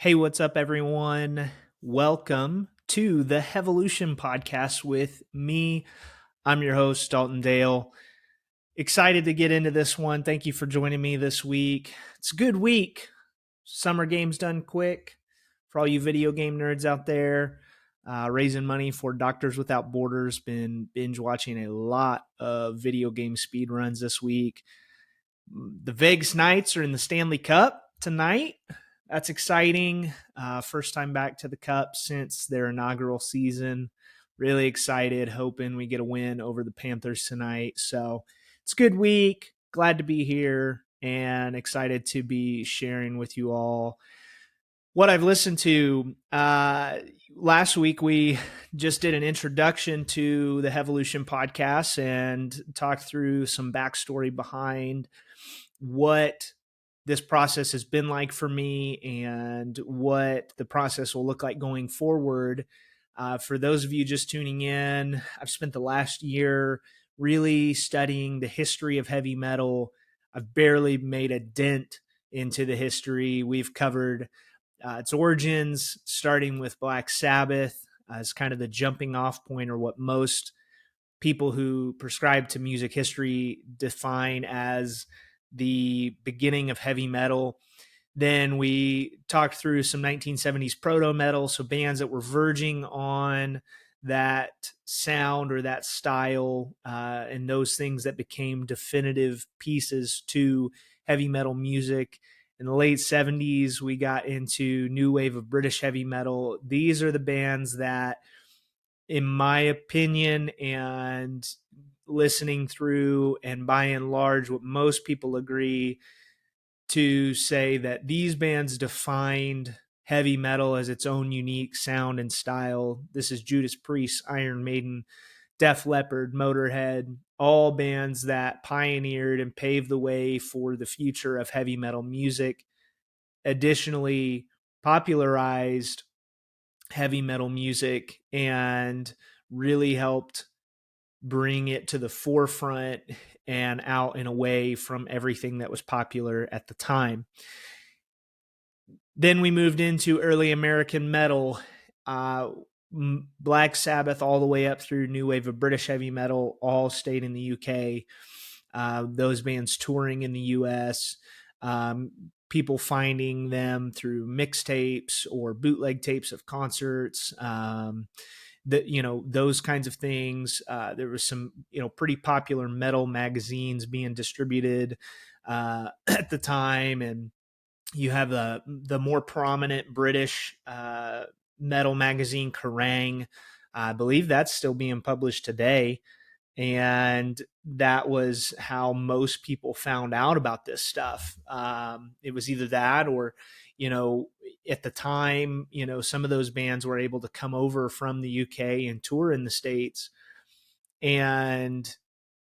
Hey, what's up, everyone? Welcome to the Hevolution podcast with me. I'm your host, Dalton Dale. Excited to get into this one. Thank you for joining me this week. It's a good week. Summer games done quick. For all you video game nerds out there, raising money for Doctors Without Borders. Been binge watching a lot of video game speed runs this week. The Vegas Knights are in the Stanley Cup tonight. That's exciting. First time back to the Cup since their inaugural season. Really excited, hoping we get a win over the Panthers tonight. So it's a good week. Glad to be here and excited to be sharing with you all what I've listened to. Last week, we just did an introduction to the Hevolution podcast and talked through some backstory behind what this process has been like for me and what the process will look like going forward. For those of you just tuning in, I've spent the last year really studying the history of heavy metal. I've barely made a dent into the history. We've covered its origins, starting with Black Sabbath as kind of the jumping off point, or what most people who prescribe to music history define as the beginning of heavy metal. Then we talked through some 1970s proto metal, so bands that were verging on that sound or that style, and those things that became definitive pieces to heavy metal music. In the late 70s, we got into new wave of British heavy metal. These are the bands that, in my opinion, and listening through, and by and large, what most people agree to say, that these bands defined heavy metal as its own unique sound and style. This is Judas Priest, Iron Maiden, Def Leppard, Motorhead, all bands that pioneered and paved the way for the future of heavy metal music. Additionally, popularized heavy metal music and really helped bring it to the forefront and out and away from everything that was popular at the time. Then we moved into early American metal, Black Sabbath, all the way up through new wave of British heavy metal, all stayed in the UK. Those bands touring in the US, people finding them through mixtapes or bootleg tapes of concerts, those kinds of things. There was some, pretty popular metal magazines being distributed at the time, and you have the more prominent British metal magazine Kerrang. I believe that's still being published today. And that was how most people found out about this stuff. It was either that or, at the time, some of those bands were able to come over from the UK and tour in the States and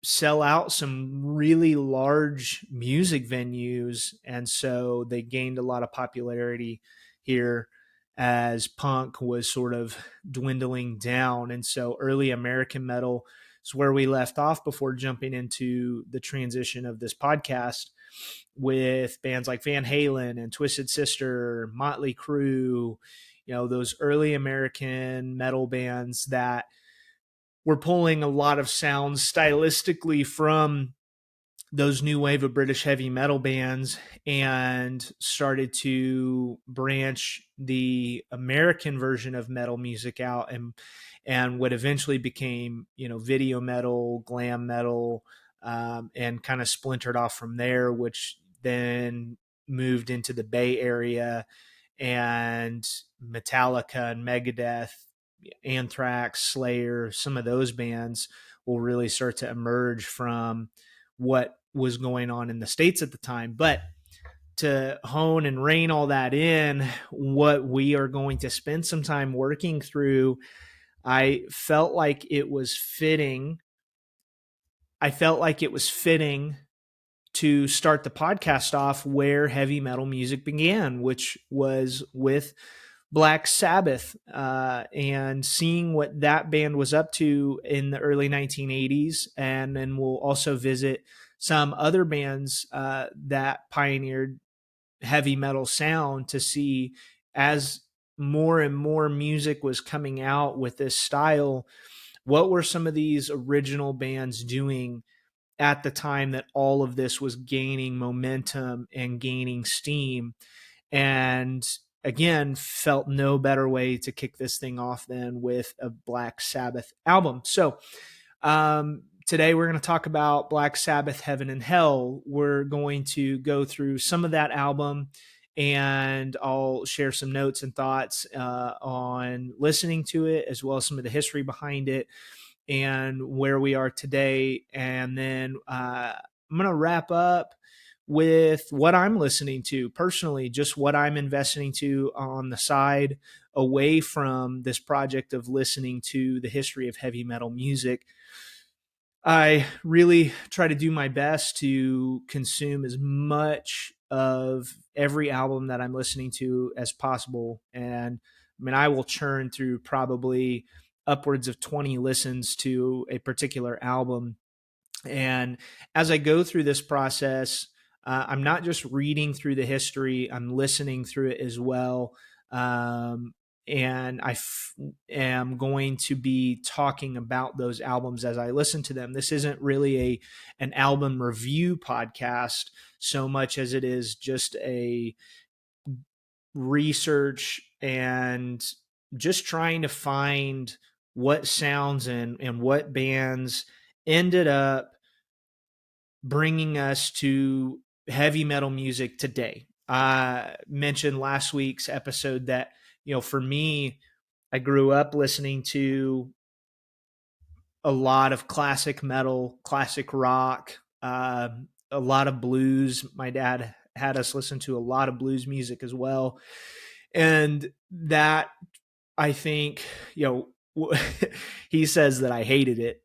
sell out some really large music venues. And so they gained a lot of popularity here as punk was sort of dwindling down. And so early American metal is where we left off before jumping into the transition of this podcast with bands like Van Halen and Twisted Sister, Motley Crue, those early American metal bands that were pulling a lot of sounds stylistically from those new wave of British heavy metal bands and started to branch the American version of metal music out, and what eventually became, video metal, glam metal, and kind of splintered off from there, which then moved into the Bay Area, and Metallica and Megadeth, Anthrax, Slayer, some of those bands will really start to emerge from what was going on in the States at the time. But to hone and rein all that in, what we are going to spend some time working through, I felt like it was fitting to start the podcast off where heavy metal music began, which was with Black Sabbath, and seeing what that band was up to in the early 1980s. And then we'll also visit some other bands that pioneered heavy metal sound to see as more and more music was coming out with this style, what were some of these original bands doing at the time that all of this was gaining momentum and gaining steam? And again, felt no better way to kick this thing off than with a Black Sabbath album. So today we're going to talk about Black Sabbath, Heaven and Hell. We're going to go through some of that album, and I'll share some notes and thoughts on listening to it, as well as some of the history behind it and where we are today. And then I'm going to wrap up with what I'm listening to personally, just what I'm investing to on the side, away from this project of listening to the history of heavy metal music. I really try to do my best to consume as much of every album that I'm listening to as possible. And I mean, I will churn through probably upwards of 20 listens to a particular album. And as I go through this process, I'm not just reading through the history, I'm listening through it as well. And am going to be talking about those albums as I listen to them. This isn't really an album review podcast so much as it is just a research and just trying to find what sounds and what bands ended up bringing us to heavy metal music today. I mentioned last week's episode that, for me, I grew up listening to a lot of classic metal, classic rock, a lot of blues. My dad had us listen to a lot of blues music as well. And that, I think, he says that I hated it.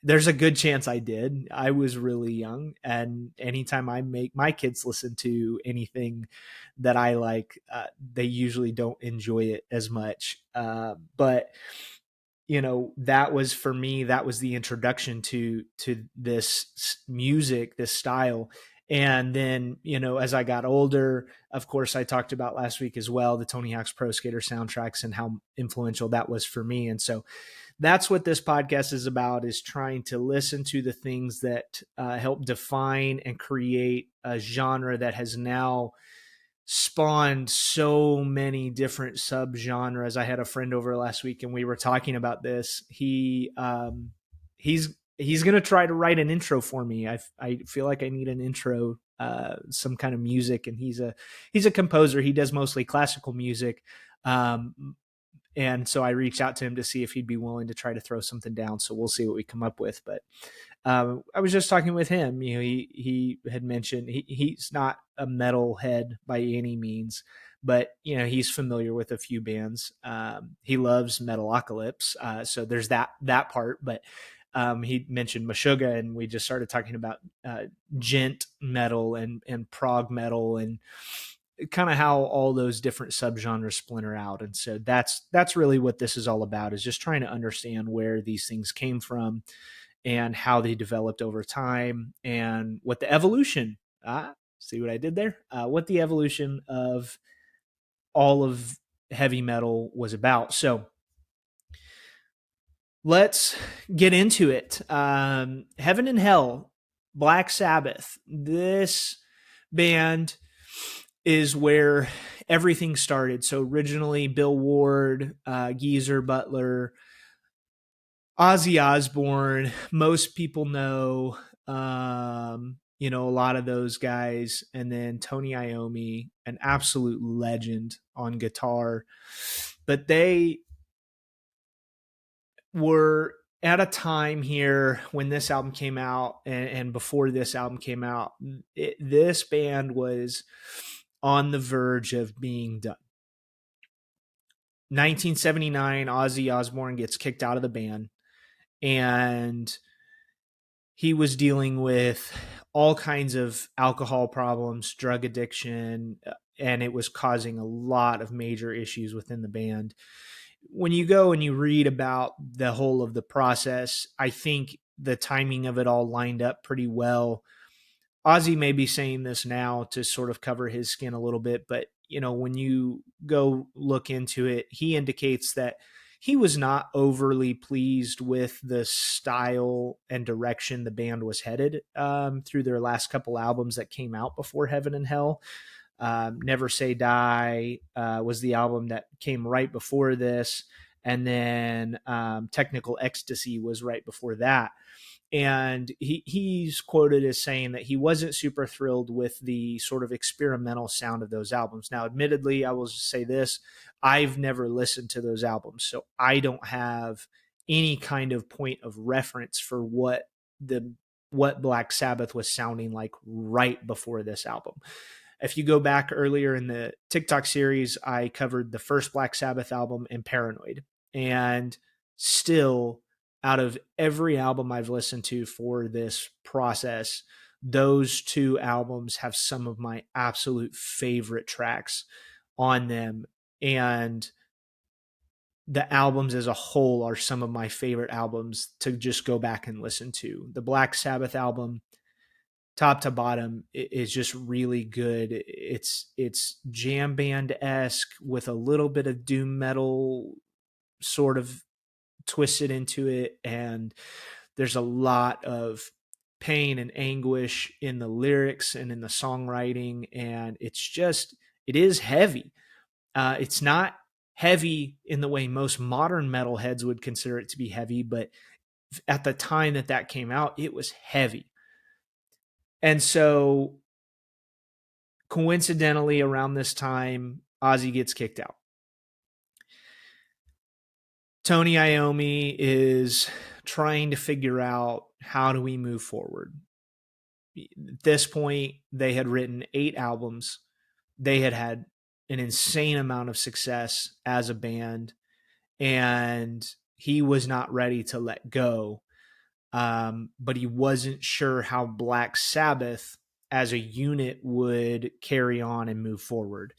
There's a good chance I did. I was really young, and anytime I make my kids listen to anything that I like, they usually don't enjoy it as much. But that was, for me, that was the introduction to this music, this style. And then, as I got older, of course, I talked about last week as well, the Tony Hawk's Pro Skater soundtracks and how influential that was for me. And so that's what this podcast is about, is trying to listen to the things that help define and create a genre that has now spawned so many different subgenres. I had a friend over last week and we were talking about this. He's going to try to write an intro for me. I feel like I need an intro, some kind of music. And he's a composer. He does mostly classical music. And so I reached out to him to see if he'd be willing to try to throw something down. So we'll see what we come up with. But I was just talking with him. He had mentioned he's not a metal head by any means, but he's familiar with a few bands. He loves Metalocalypse, so there's that part. But he mentioned Meshuggah, and we just started talking about gent metal and prog metal and kind of how all those different subgenres splinter out. And so that's really what this is all about, is just trying to understand where these things came from and how they developed over time, and what the evolution, see what I did there? What the evolution of all of heavy metal was about. So let's get into it. Heaven and Hell, Black Sabbath. This band is where everything started. So originally Bill Ward, Geezer Butler, Ozzy Osbourne, most people know, a lot of those guys. And then Tony Iommi, an absolute legend on guitar. But they were at a time here when this album came out, and before this album came out, this band was on the verge of being done. 1979, Ozzy Osbourne gets kicked out of the band, and he was dealing with all kinds of alcohol problems, drug addiction, and it was causing a lot of major issues within the band. When you go and you read about the whole of the process, I think the timing of it all lined up pretty well. Ozzy may be saying this now to sort of cover his skin a little bit, but when you go look into it, he indicates that he was not overly pleased with the style and direction the band was headed through their last couple albums that came out before Heaven and Hell. Never Say Die was the album that came right before this. And then Technical Ecstasy was right before that. And he's quoted as saying that he wasn't super thrilled with the sort of experimental sound of those albums. Now, admittedly, I will just say this: I've never listened to those albums, so I don't have any kind of point of reference for what Black Sabbath was sounding like right before this album. If you go back earlier in the TikTok series, I covered the first Black Sabbath album and Paranoid, and still, out of every album I've listened to for this process, those two albums have some of my absolute favorite tracks on them. And the albums as a whole are some of my favorite albums to just go back and listen to. The Black Sabbath album, top to bottom, is just really good. It's jam band-esque with a little bit of doom metal sort of twisted into it, and there's a lot of pain and anguish in the lyrics and in the songwriting, and it is heavy. It's not heavy in the way most modern metalheads would consider it to be heavy, but at the time that came out, it was heavy. And so coincidentally, around this time, Ozzy gets kicked out. Tony Iommi is trying to figure out, how do we move forward? At this point, they had written 8 albums. They had had an insane amount of success as a band, and he was not ready to let go. But he wasn't sure how Black Sabbath as a unit would carry on and move forward.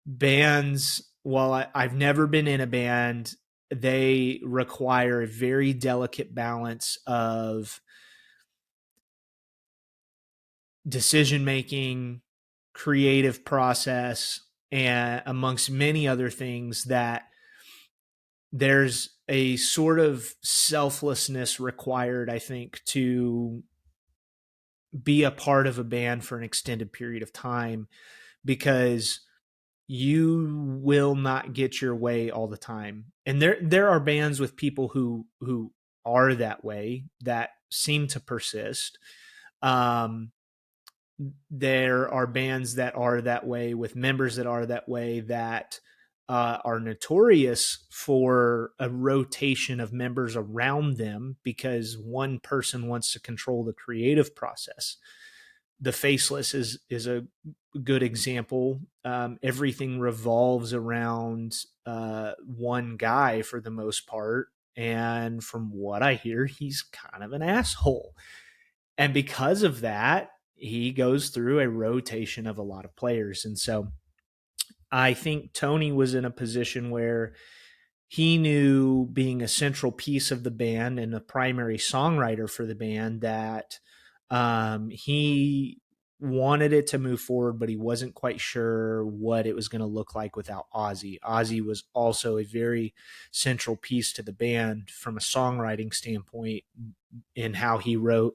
Bands, while I've never been in a band, they require a very delicate balance of decision-making, creative process, and amongst many other things, that there's a sort of selflessness required, I think, to be a part of a band for an extended period of time, because you will not get your way all the time. And there are bands with people who are that way, that seem to persist. There are bands that are that way, with members that are that way, that are notorious for a rotation of members around them because one person wants to control the creative process. The Faceless is a good example. Everything revolves around one guy for the most part, and from what I hear, he's kind of an asshole. And because of that, he goes through a rotation of a lot of players. And so I think Tony was in a position where he knew, being a central piece of the band and a primary songwriter for the band, that he wanted it to move forward, but he wasn't quite sure what it was going to look like without Ozzy. Ozzy was also a very central piece to the band from a songwriting standpoint, in how he wrote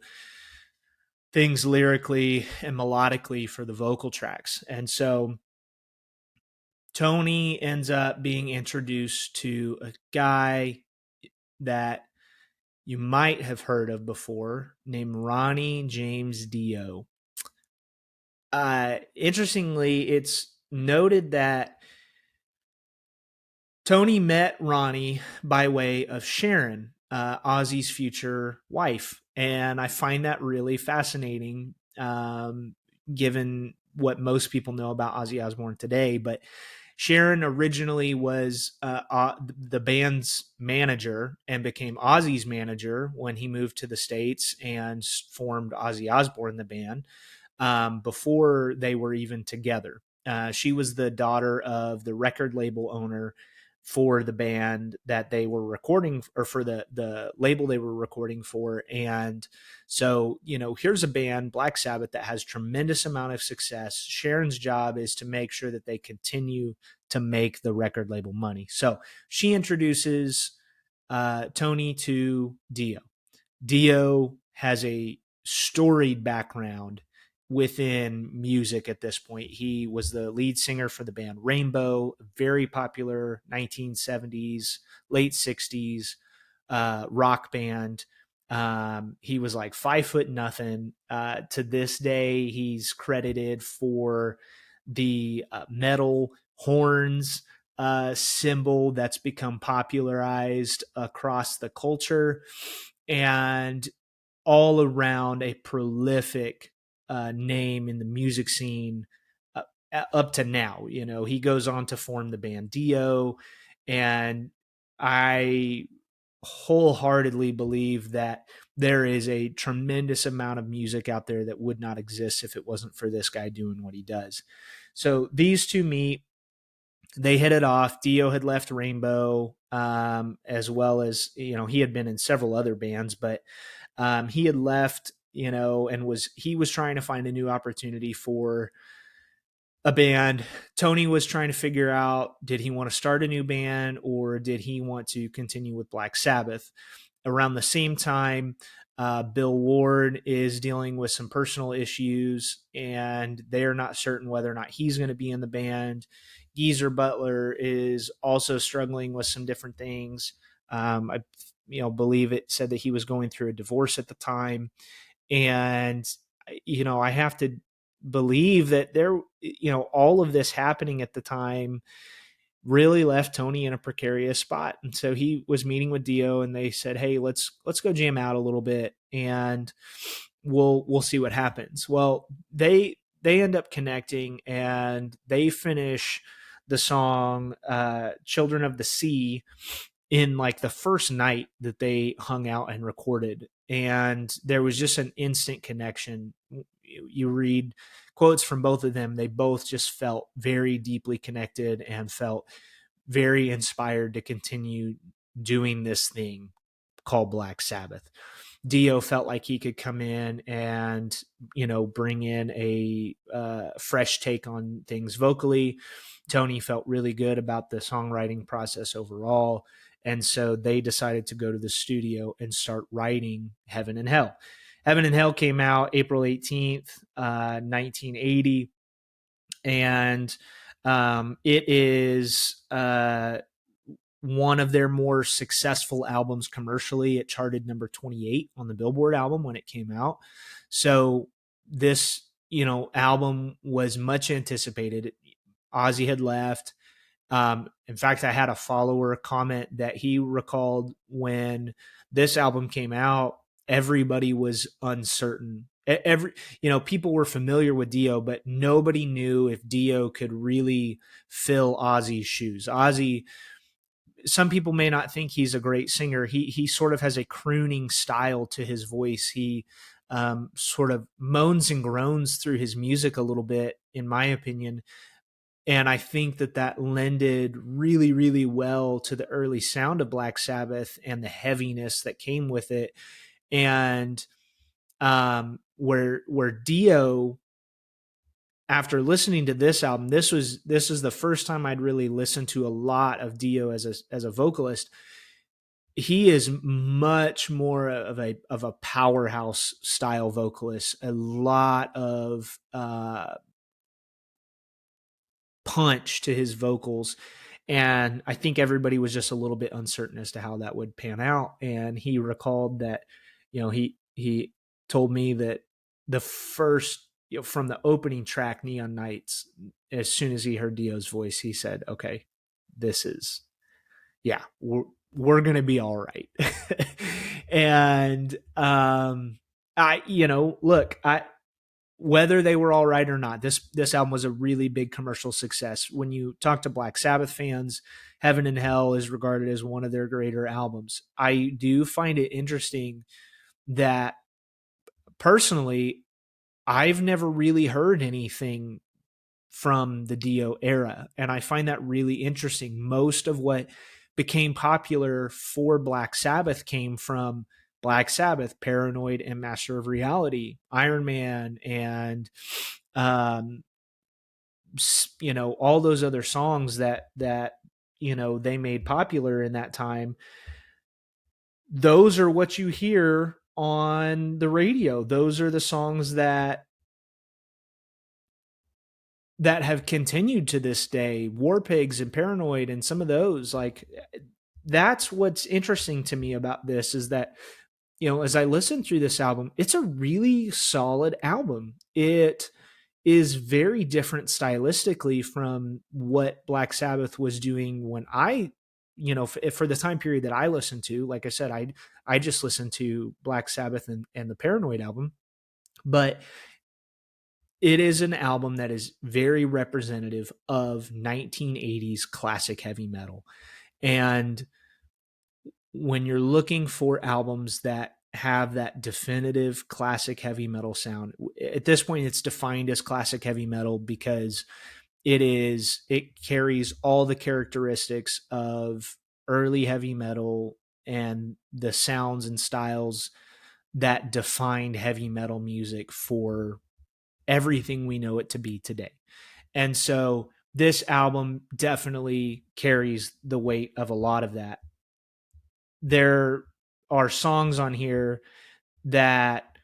things lyrically and melodically for the vocal tracks. And so Tony ends up being introduced to a guy that you might have heard of before, named Ronnie James Dio. Interestingly, it's noted that Tony met Ronnie by way of Sharon, Ozzy's future wife. And I find that really fascinating, given what most people know about Ozzy Osbourne today. But Sharon originally was the band's manager and became Ozzy's manager when he moved to the States and formed Ozzy Osbourne, the band, before they were even together. She was the daughter of the record label owner for the band that they were recording, or for the label they were recording for. And so, here's a band, Black Sabbath, that has tremendous amount of success. Sharon's job is to make sure that they continue to make the record label money. So she introduces Tony to Dio. Dio has a storied background within music at this point. He was the lead singer for the band Rainbow, very popular 1970s, late 60s rock band. He was like 5'0". To this day, he's credited for the metal horns symbol that's become popularized across the culture, and all around a prolific name in the music scene up to now. He goes on to form the band Dio, and I wholeheartedly believe that there is a tremendous amount of music out there that would not exist if it wasn't for this guy doing what he does. So these two meet. They hit it off. Dio had left Rainbow, as well as, he had been in several other bands, but he had left, and he was trying to find a new opportunity for a band. Tony was trying to figure out, did he want to start a new band, or did he want to continue with Black Sabbath? Around the same time, Bill Ward is dealing with some personal issues, and they're not certain whether or not he's going to be in the band. Geezer Butler is also struggling with some different things. I believe it said that he was going through a divorce at the time. And, I have to believe that all of this happening at the time really left Tony in a precarious spot. And so he was meeting with Dio, and they said, hey, let's go jam out a little bit, and we'll see what happens. Well, they end up connecting, and they finish the song Children of the Sea in like the first night that they hung out and recorded. And there was just an instant connection. You read quotes from both of them. They both just felt very deeply connected and felt very inspired to continue doing this thing called Black Sabbath. Dio felt like he could come in and, bring in a fresh take on things vocally. Tony felt really good about the songwriting process overall. And so they decided to go to the studio and start writing Heaven and Hell. Heaven and Hell came out April 18th, 1980. And it is one of their more successful albums commercially. It charted number 28 on the Billboard album when it came out. So this, album was much anticipated. Ozzy had left. In fact, I had a follower comment that he recalled when this album came out, everybody was uncertain. People were familiar with Dio, but nobody knew if Dio could really fill Ozzy's shoes. Ozzy, some people may not think he's a great singer. He sort of has a crooning style to his voice. He sort of moans and groans through his music a little bit, in my opinion. And I think that lended really, really well to the early sound of Black Sabbath and the heaviness that came with it. And where Dio, after listening to this album, this is the first time I'd really listened to a lot of Dio as a vocalist. He is much more of a powerhouse style vocalist, a lot of punch to his vocals. And I think everybody was just a little bit uncertain as to how that would pan out. And he recalled that, he told me that the first, from the opening track, Neon Nights, as soon as he heard Dio's voice, he said, okay, this is, we're going to be all right. And, whether they were all right or not, this album was a really big commercial success. When you talk to Black Sabbath fans, Heaven and Hell is regarded as one of their greater albums. I do find it interesting that, personally, I've never really heard anything from the Dio era. And I find that really interesting. Most of what became popular for Black Sabbath came from Black Sabbath, Paranoid, and Master of Reality, Iron Man, and all those other songs that they made popular in that time. Those are what you hear on the radio. Those are the songs that have continued to this day. War Pigs and Paranoid and some of those, like, that's what's interesting to me about this, is that, as I listen through this album, it's a really solid album. It is very different stylistically from what Black Sabbath was doing when I, for the time period that I listened to. Like I said, I just listened to Black Sabbath and the Paranoid album, but it is an album that is very representative of 1980s classic heavy metal. And when you're looking for albums that have that definitive classic heavy metal sound, at this point it's defined as classic heavy metal because it carries all the characteristics of early heavy metal and the sounds and styles that defined heavy metal music for everything we know it to be today. And so this album definitely carries the weight of a lot of that. There are songs on here that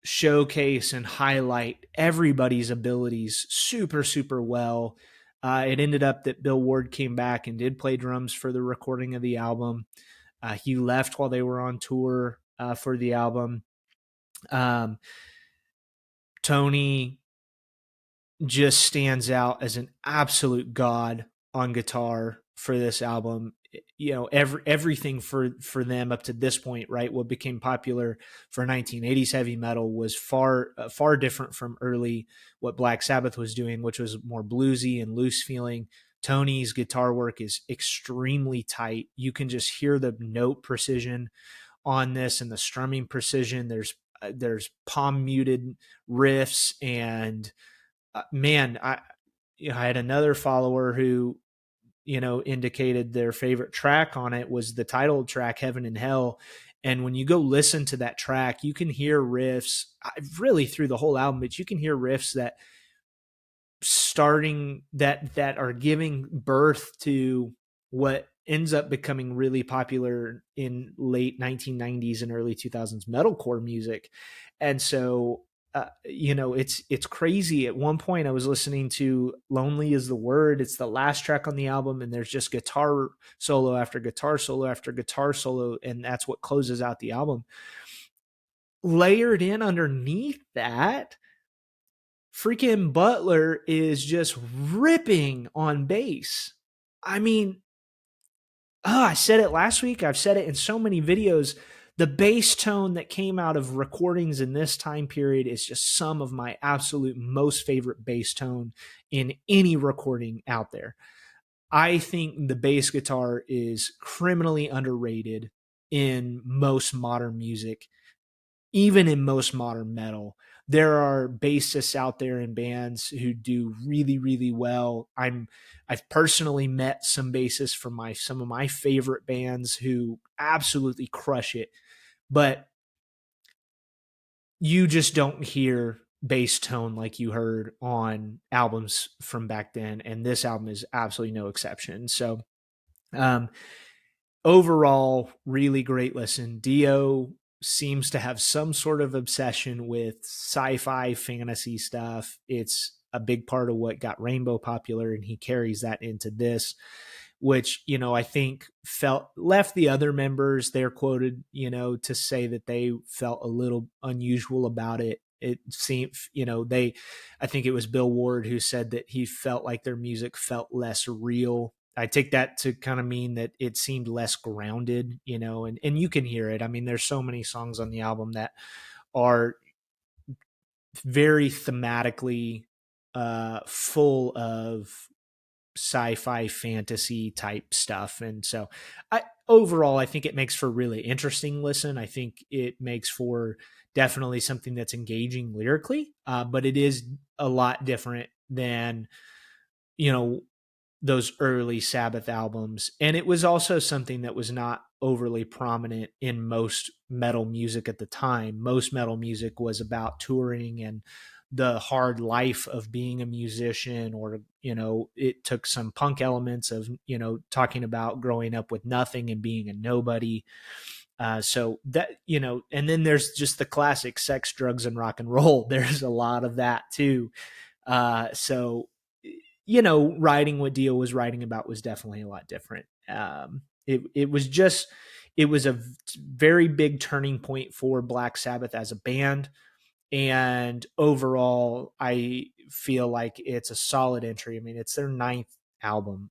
showcase and highlight everybody's abilities super, super well. It ended up that Bill Ward came back and did play drums for the recording of the album. He left while they were on tour for the album. Tony just stands out as an absolute god on guitar for this album. Everything for them up to this point, right? What became popular for 1980s heavy metal was far different from early what Black Sabbath was doing, which was more bluesy and loose feeling. Tony's guitar work is extremely tight. You can just hear the note precision on this and the strumming precision. There's palm muted riffs, and man, I had another follower who indicated their favorite track on it was the title track, Heaven and Hell. And when you go listen to that track, you can hear riffs really through the whole album, but you can hear riffs that are giving birth to what ends up becoming really popular in late 1990s and early 2000s metalcore music. And so it's crazy. At one point I was listening to Lonely Is the Word. It's the last track on the album, and there's just guitar solo after guitar solo after guitar solo, and that's what closes out the album. Layered in underneath that, freaking Butler is just ripping on bass. I mean, I said it last week. I've said it in so many videos. The bass tone that came out of recordings in this time period is just some of my absolute most favorite bass tone in any recording out there. I think the bass guitar is criminally underrated in most modern music, even in most modern metal. There are bassists out there in bands who do really, really well. I've personally met some bassists from some of my favorite bands who absolutely crush it, but you just don't hear bass tone like you heard on albums from back then, and this album is absolutely no exception. So overall, really great listen. Dio seems to have some sort of obsession with sci-fi fantasy stuff. It's a big part of what got Rainbow popular, and he carries that into this, which, I think left the other members, they're quoted, to say that they felt a little unusual about it. It seemed, I think it was Bill Ward who said that he felt like their music felt less real. I take that to kind of mean that it seemed less grounded, and you can hear it. I mean, there's so many songs on the album that are very thematically full of sci-fi fantasy type stuff. And so overall, I think it makes for a really interesting listen. I think it makes for definitely something that's engaging lyrically, but it is a lot different than, you know, those early Sabbath albums. And it was also something that was not overly prominent in most metal music at the time. Most metal music was about touring and the hard life of being a musician, or, it took some punk elements of, talking about growing up with nothing and being a nobody. So that, and then there's just the classic sex, drugs, and rock and roll. There's a lot of that too. So, writing what Dio was writing about was definitely a lot different. It was a very big turning point for Black Sabbath as a band. And overall, I feel like it's a solid entry. I mean, it's their 9th album.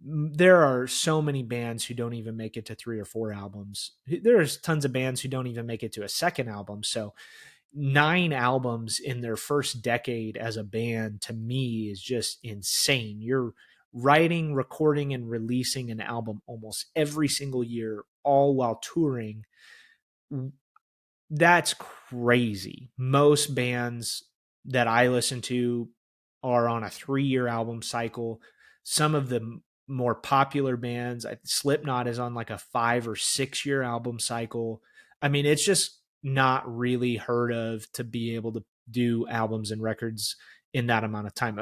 There are so many bands who don't even make it to 3 or 4 albums. There's tons of bands who don't even make it to a second album. So 9 albums in their first decade as a band, to me, is just insane. You're writing, recording, and releasing an album almost every single year, all while touring. That's crazy. Most bands that I listen to are on a 3-year album cycle. Some of the more popular bands, Slipknot, is on like a 5 or 6-year album cycle. I mean, it's just not really heard of to be able to do albums and records in that amount of time.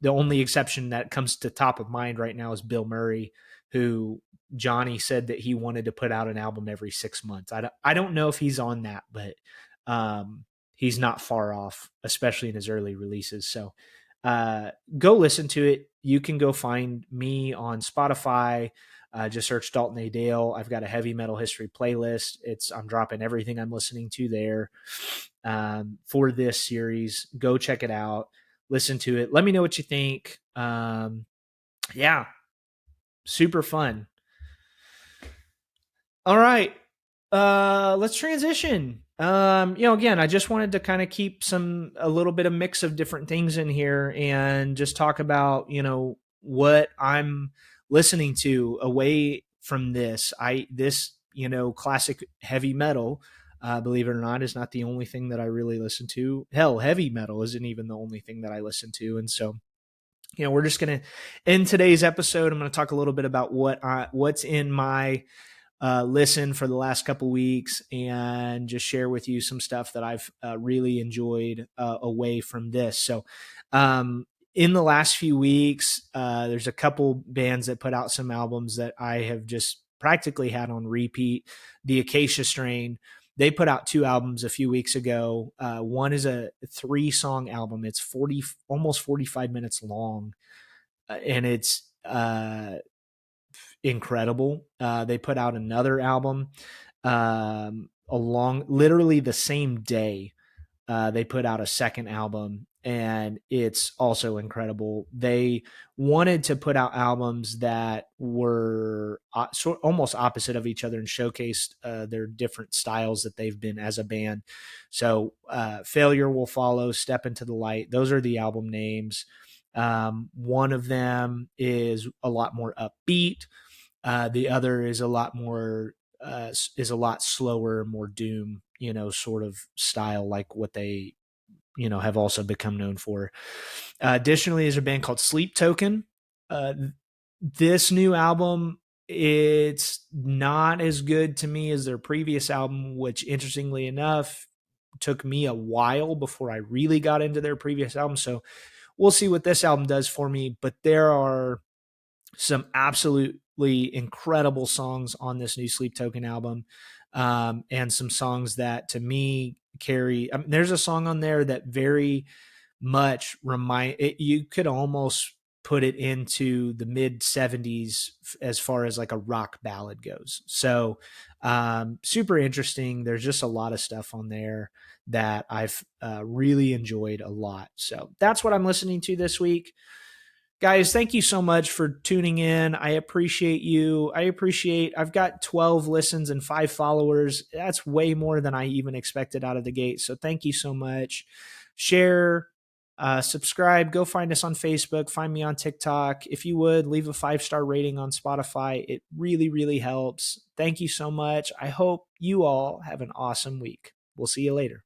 The only exception that comes to top of mind right now is Bill Murray, who Johnny said that he wanted to put out an album every 6 months. I don't know if he's on that, but he's not far off, especially in his early releases. So go listen to it. You can go find me on Spotify. Just search Dalton A. Dale. I've got a heavy metal history playlist. I'm dropping everything I'm listening to there for this series. Go check it out. Listen to it. Let me know what you think. Yeah, super fun. All right. Let's transition. Again, I just wanted to kind of keep a little bit of mix of different things in here and just talk about, what I'm listening to away from this. Classic heavy metal, believe it or not, is not the only thing that I really listen to. Hell, heavy metal isn't even the only thing that I listen to. And so, we're just going to, in today's episode, I'm going to talk a little bit about what's in my listen for the last couple weeks, and just share with you some stuff that I've really enjoyed away from this. So in the last few weeks, there's a couple bands that put out some albums that I have just practically had on repeat. The Acacia Strain, they put out 2 albums a few weeks ago. One is a 3-song album. It's almost 45 minutes long, and it's incredible. They put out another album literally the same day. They put out a second album, and it's also incredible. They wanted to put out albums that were almost opposite of each other and showcased their different styles that they've been as a band. So Failure Will Follow, Step Into the Light, those are the album names. One of them is a lot more upbeat. The other is a lot slower, more doom, sort of style, like what they, have also become known for. Additionally, there's a band called Sleep Token. This new album, it's not as good to me as their previous album, which, interestingly enough, took me a while before I really got into their previous album. So we'll see what this album does for me, but there are some absolutely incredible songs on this new Sleep Token album, and some songs that, to me, carry. There's a song on there that very much you could almost put it into the mid 70s as far as like a rock ballad goes. So super interesting. There's just a lot of stuff on there that I've really enjoyed a lot. So that's what I'm listening to this week. Guys, thank you so much for tuning in. I appreciate you. I've got 12 listens and 5 followers. That's way more than I even expected out of the gate. So thank you so much. Share, subscribe, go find us on Facebook, find me on TikTok. If you would, leave a 5-star rating on Spotify. It really, really helps. Thank you so much. I hope you all have an awesome week. We'll see you later.